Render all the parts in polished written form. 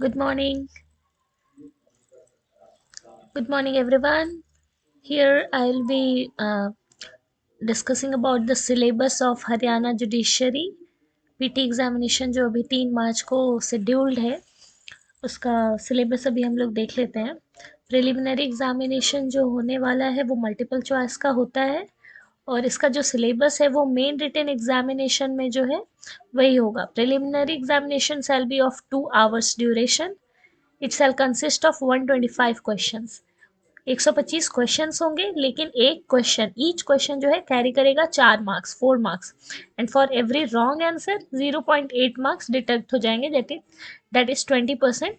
Good morning. Good morning, everyone. Here I'll be discussing about the syllabus of Haryana Judiciary PT examination जो अभी 3 मार्च को scheduled है उसका syllabus अभी हम लोग देख लेते हैं। प्रिलिमिनरी एग्जामिनेशन जो होने वाला है वो मल्टीपल चॉइस का होता है और इसका जो सिलेबस है वो मेन रिटन एग्जामिनेशन में जो है वही होगा। Preliminary examination shall be of 2 hours duration. It shall consist of 125 questions. 125 questions होंगे, लेकिन एक क्वेश्चन ईच क्वेश्चन जो है कैरी करेगा 4 marks, 4 marks. And for every wrong answer 0.8 marks deduct हो जाएंगे, दैट इज 20%,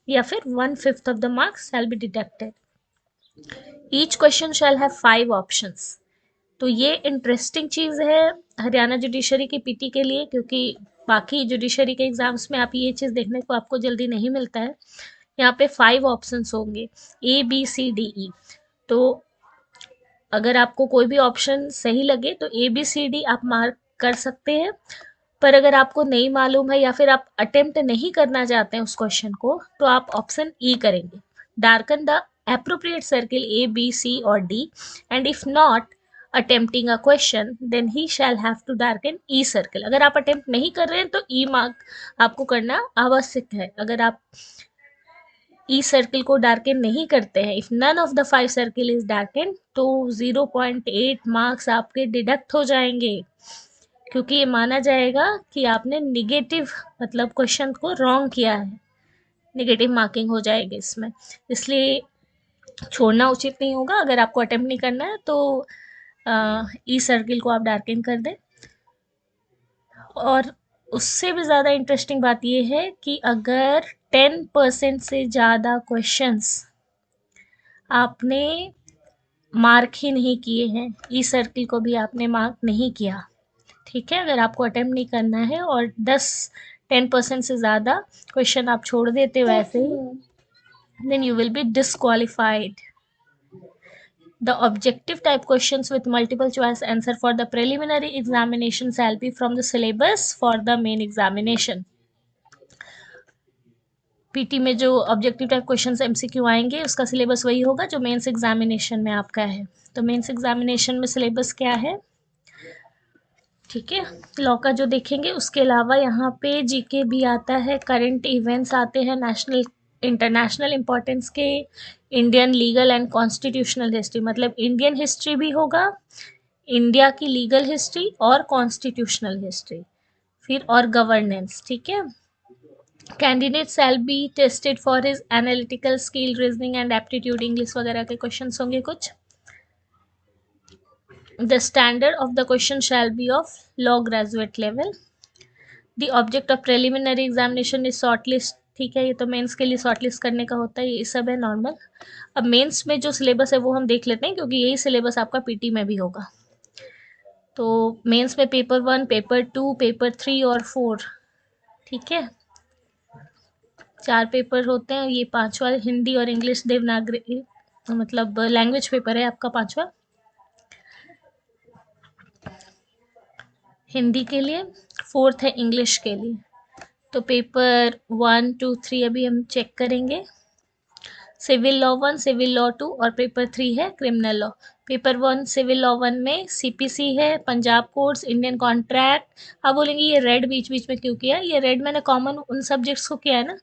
या फिर 1/5 of the marks shall be deducted. Each question shall have 5 options. तो ये इंटरेस्टिंग चीज़ है हरियाणा जुडिशरी की पीटी के लिए, क्योंकि बाकी जुडिशरी के एग्जाम्स में आप ये चीज़ देखने को आपको जल्दी नहीं मिलता है। यहाँ पे 5 ऑप्शंस होंगे, ABCDE। तो अगर आपको कोई भी ऑप्शन सही लगे तो ABCD आप मार्क कर सकते हैं। पर अगर आपको नहीं मालूम है या फिर आप अटेम्प्ट नहीं करना चाहते हैं उस क्वेश्चन को, तो आप ऑप्शन E करेंगे, darken the appropriate circle A, B, C or D, and if not attempting a question then he shall have to darken E circle। अगर आप अटेम्प्ट नहीं कर रहे हैं तो E मार्क आपको करना आवश्यक है। अगर आप ई सर्किल को डार्कन नहीं करते हैं, if none of the 5 circle is darken, तो 0.8 मार्क्स आपके डिडक्ट हो जाएंगे, क्योंकि ये माना जाएगा कि आपने निगेटिव मतलब क्वेश्चन को रॉन्ग किया है। निगेटिव मार्किंग हो जाएगी इसमें, इसलिए छोड़ना उचित नहीं होगा। अगर आपको अटेम्प्ट नहीं करना है तो ई सर्किल को आप डार्कन कर दें। और उससे भी ज़्यादा इंटरेस्टिंग बात यह है कि अगर 10% से ज़्यादा क्वेश्चंस आपने मार्क ही नहीं किए हैं, ई सर्किल को भी आपने मार्क नहीं किया, ठीक है, अगर आपको अटेम्प्ट नहीं करना है और 10% से ज़्यादा क्वेश्चन आप छोड़ देते हो ऐसे ही, then you will be disqualified. The objective type questions with multiple choice answer for the preliminary examination shall be from the syllabus for the main examination। PT में जो ऑब्जेक्टिव टाइप क्वेश्चन MCQ आएंगे उसका syllabus वही होगा जो mains examination में आपका है। तो मेंस एग्जामिनेशन में सिलेबस क्या है, ठीक है, लॉ का जो देखेंगे, उसके अलावा यहाँ पे जीके भी आता है, करंट इवेंट्स आते हैं, नेशनल इंटरनेशनल इम्पोर्टेंस के, Indian legal and constitutional history, मतलब इंडियन हिस्ट्री भी होगा, इंडिया की लीगल हिस्ट्री और कॉन्स्टिट्यूशनल हिस्ट्री, फिर और गवर्नेंस, ठीक है। Candidate shall be tested for his analytical skill, reasoning and aptitude, English वगैरह के क्वेश्चन होंगे कुछ। The standard of the question shall be of law graduate level। The object of preliminary examination is shortlist, ठीक है, ये तो mains के लिए शॉर्टलिस्ट करने का होता है, ये सब है नॉर्मल। अब मेंस में जो सिलेबस है वो हम देख लेते हैं, क्योंकि यही सिलेबस आपका पीटी में भी होगा। तो मेंस में पेपर 1, पेपर 2, पेपर 3 और 4, ठीक है, 4 पेपर होते हैं। ये 5वां हिंदी और इंग्लिश देवनागरी मतलब लैंग्वेज पेपर है आपका 5वां हिंदी के लिए, 4th है इंग्लिश के लिए। तो पेपर 1, 2, 3 अभी हम चेक करेंगे। सिविल लॉ 1, सिविल लॉ 2 और पेपर 3 है criminal law. Paper 1 civil law 1 में सीपीसी है, पंजाब कोर्ट्स, इंडियन कॉन्ट्रैक्ट। आप बोलेंगे ये रेड बीच बीच में क्यों किया, ये रेड मैंने कॉमन उन सब्जेक्ट्स को किया है ना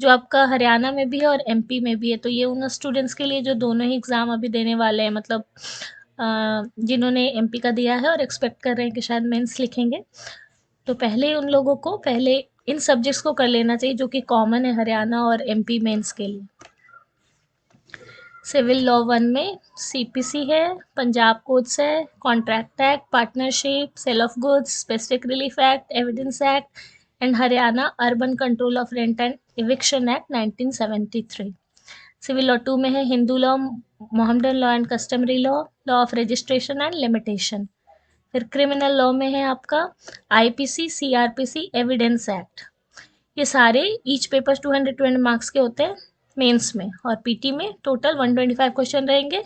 जो आपका हरियाणा में भी है और एमपी में भी है। तो ये उन स्टूडेंट्स के लिए जो दोनों ही एग्ज़ाम अभी देने वाले हैं, मतलब जिन्होंने एमपी का दिया है और एक्सपेक्ट कर रहे हैं कि शायद मेंस लिखेंगे, तो पहले उन लोगों को पहले इन सब्जेक्ट्स को कर लेना चाहिए जो कि कॉमन है हरियाणा और एमपी मेंस के लिए। सिविल लॉ 1 में सीपीसी है, पंजाब कोर्ट्स है, contract act, partnership, sale of goods, specific relief act, evidence act and Haryana urban control of rent and eviction act 1973। Civil law 2 में है Hindu law, Mohammedan law and customary law, law of registration and limitation. फिर criminal law में है आपका IPC, CrPC, evidence act. ये सारे each paper 220 marks के होते हैं मेंस में, और पीटी में टोटल 125 क्वेश्चन रहेंगे।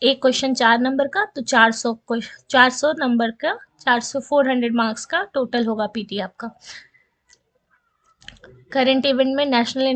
एक क्वेश्चन 4 नंबर का, तो 400 नंबर का, 400 400 मार्क्स का टोटल होगा पीटी आपका। करंट इवेंट में नेशनल